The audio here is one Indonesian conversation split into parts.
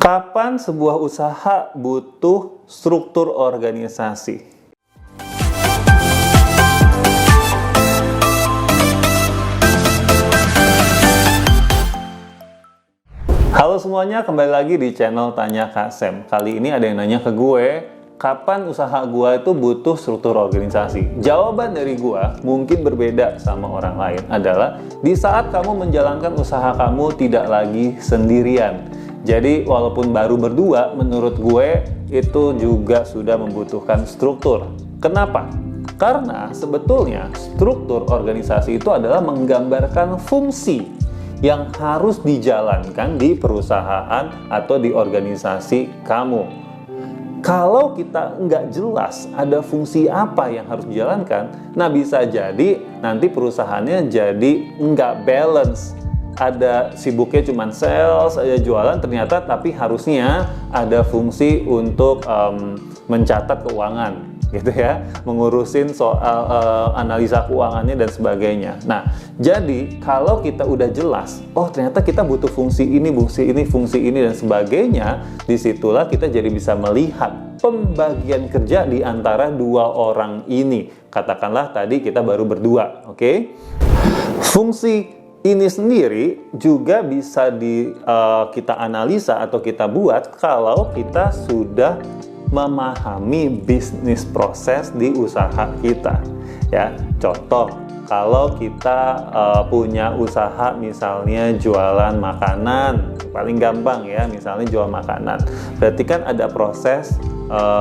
Kapan sebuah usaha butuh struktur organisasi? Halo semuanya, kembali lagi di channel Tanya Kak Sam. Kali ini ada yang nanya ke gue, kapan usaha gue itu butuh struktur organisasi? Jawaban dari gue mungkin berbeda sama orang lain adalah di saat kamu menjalankan usaha kamu tidak lagi sendirian. Jadi walaupun baru berdua, menurut gue itu juga sudah membutuhkan struktur. Kenapa? Karena sebetulnya struktur organisasi itu adalah menggambarkan fungsi yang harus dijalankan di perusahaan atau di organisasi kamu. Kalau kita nggak jelas ada fungsi apa yang harus dijalankan, nah bisa jadi nanti perusahaannya jadi nggak balance. Ada sibuknya cuma sales, ada jualan ternyata, tapi harusnya ada fungsi untuk mencatat keuangan gitu ya, mengurusin soal analisa keuangannya dan sebagainya. Nah, jadi kalau kita udah jelas, oh ternyata kita butuh fungsi ini dan sebagainya, disitulah kita jadi bisa melihat pembagian kerja di antara dua orang ini. Katakanlah tadi kita baru berdua, oke? Fungsi ini sendiri juga bisa kita analisa atau kita buat kalau kita sudah memahami bisnis proses di usaha kita. Ya, contoh kalau kita punya usaha misalnya jualan makanan, paling gampang ya, misalnya jual makanan. Berarti kan ada proses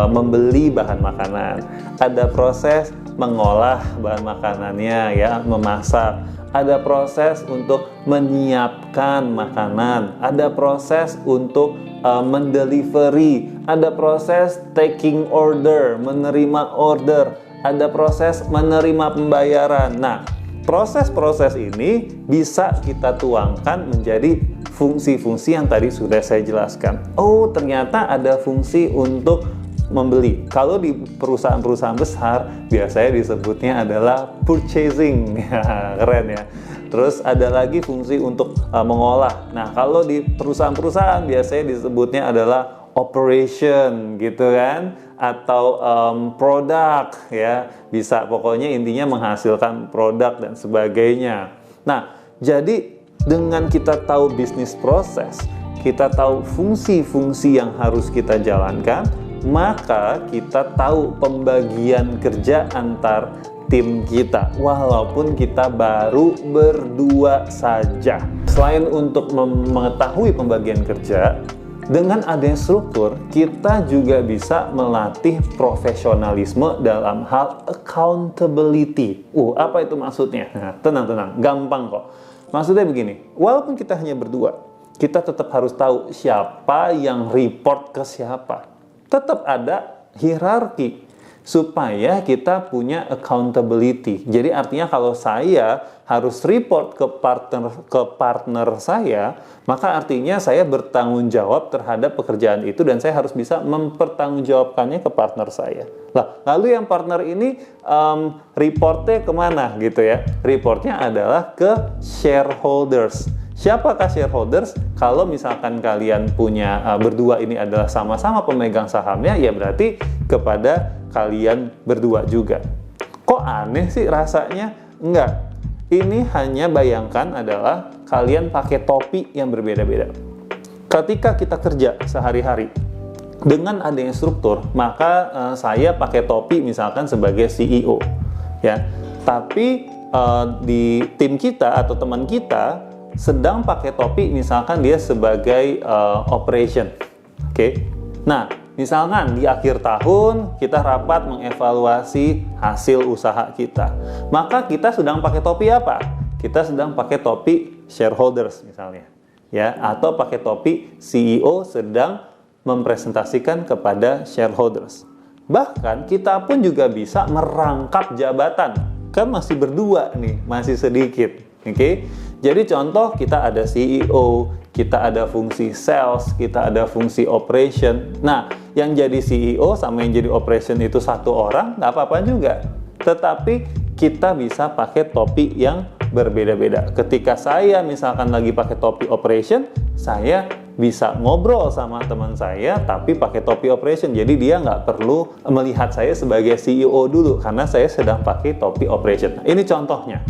membeli bahan makanan, ada proses mengolah bahan makanannya ya, memasak, ada proses untuk menyiapkan makanan, ada proses untuk mendelivery, ada proses taking order, menerima order, ada proses menerima pembayaran. Nah, proses-proses ini bisa kita tuangkan menjadi fungsi-fungsi yang tadi sudah saya jelaskan. Oh, ternyata ada fungsi untuk membeli. Kalau di perusahaan-perusahaan besar biasanya disebutnya adalah purchasing. Keren ya. Terus ada lagi fungsi untuk mengolah. Nah, kalau di perusahaan-perusahaan biasanya disebutnya adalah operation gitu kan, atau produk ya. Bisa pokoknya intinya menghasilkan produk dan sebagainya. Nah, jadi dengan kita tahu bisnis proses, kita tahu fungsi-fungsi yang harus kita jalankan, maka kita tahu pembagian kerja antar tim kita walaupun kita baru berdua saja. Selain untuk mengetahui pembagian kerja, dengan adanya struktur kita juga bisa melatih profesionalisme dalam hal accountability. Apa itu maksudnya? Nah, tenang, gampang kok. Maksudnya begini, walaupun kita hanya berdua, kita tetap harus tahu siapa yang report ke siapa. Tetap ada hierarki supaya kita punya accountability. Jadi artinya kalau saya harus report ke partner saya, maka artinya saya bertanggung jawab terhadap pekerjaan itu dan saya harus bisa mempertanggungjawabkannya ke partner saya. Lalu yang partner ini reportnya kemana gitu ya? Reportnya adalah ke shareholders. Siapakah shareholders? Kalau misalkan kalian punya berdua ini adalah sama-sama pemegang sahamnya, ya berarti kepada kalian berdua juga. Kok aneh sih rasanya? Enggak. Ini hanya bayangkan adalah kalian pakai topi yang berbeda-beda. Ketika kita kerja sehari-hari, dengan adanya struktur, maka saya pakai topi misalkan sebagai CEO. Ya. Tapi di tim kita atau teman kita sedang pakai topi misalkan dia sebagai operation. Oke. Nah, misalkan di akhir tahun kita rapat mengevaluasi hasil usaha kita. Maka kita sedang pakai topi apa? Kita sedang pakai topi shareholders misalnya. Ya, atau pakai topi CEO sedang mempresentasikan kepada shareholders. Bahkan kita pun juga bisa merangkap jabatan. Kan masih berdua nih, masih sedikit. Oke. Jadi contoh kita ada CEO, kita ada fungsi sales, kita ada fungsi operation. Nah, yang jadi CEO sama yang jadi operation itu satu orang, nggak apa-apa juga. Tetapi kita bisa pakai topi yang berbeda-beda. Ketika saya misalkan lagi pakai topi operation, saya bisa ngobrol sama teman saya tapi pakai topi operation. Jadi dia nggak perlu melihat saya sebagai CEO dulu karena saya sedang pakai topi operation. Ini contohnya.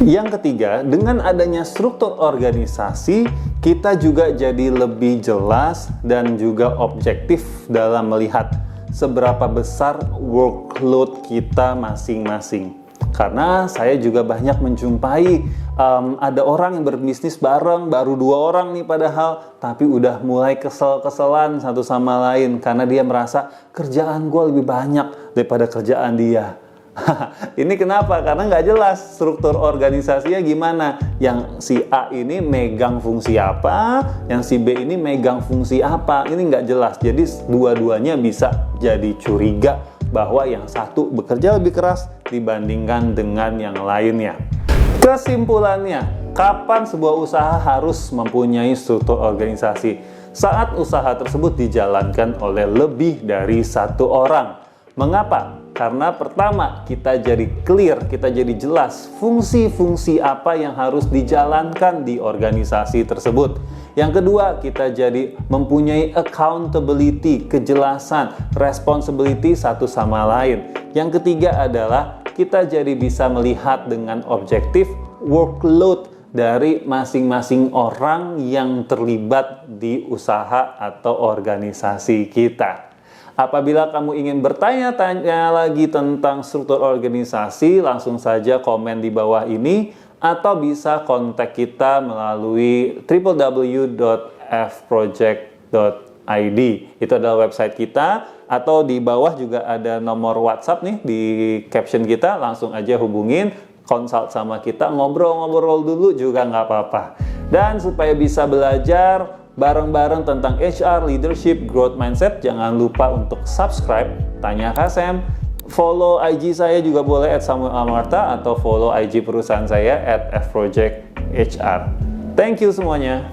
Yang ketiga, dengan adanya struktur organisasi, kita juga jadi lebih jelas dan juga objektif dalam melihat seberapa besar workload kita masing-masing. Karena saya juga banyak menjumpai ada orang yang berbisnis bareng, baru 2 orang nih padahal, tapi udah mulai kesel-keselan satu sama lain karena dia merasa kerjaan gue lebih banyak daripada kerjaan dia. Ini kenapa? Karena nggak jelas struktur organisasinya gimana. Yang si A ini megang fungsi apa, yang si B ini megang fungsi apa. Ini nggak jelas. Jadi dua-duanya bisa jadi curiga bahwa yang satu bekerja lebih keras dibandingkan dengan yang lainnya. Kesimpulannya, kapan sebuah usaha harus mempunyai struktur organisasi? Saat usaha tersebut dijalankan oleh lebih dari 1 orang. Mengapa? Karena pertama, kita jadi clear, kita jadi jelas fungsi-fungsi apa yang harus dijalankan di organisasi tersebut. Yang kedua, kita jadi mempunyai accountability, kejelasan, responsibility satu sama lain. Yang ketiga adalah kita jadi bisa melihat dengan objektif workload dari masing-masing orang yang terlibat di usaha atau organisasi kita. Apabila kamu ingin bertanya-tanya lagi tentang struktur organisasi, langsung saja komen di bawah ini atau bisa kontak kita melalui www.fproject.id. Itu adalah website kita, atau di bawah juga ada nomor WhatsApp nih di caption kita, langsung aja hubungin, consult sama kita, ngobrol-ngobrol dulu juga nggak apa-apa. Dan supaya bisa belajar bareng-bareng tentang HR, leadership, growth mindset, jangan lupa untuk subscribe Tanya Kak Sam. Follow IG saya juga boleh @samuelamarta atau follow IG perusahaan saya @fprojecthr. Thank you semuanya.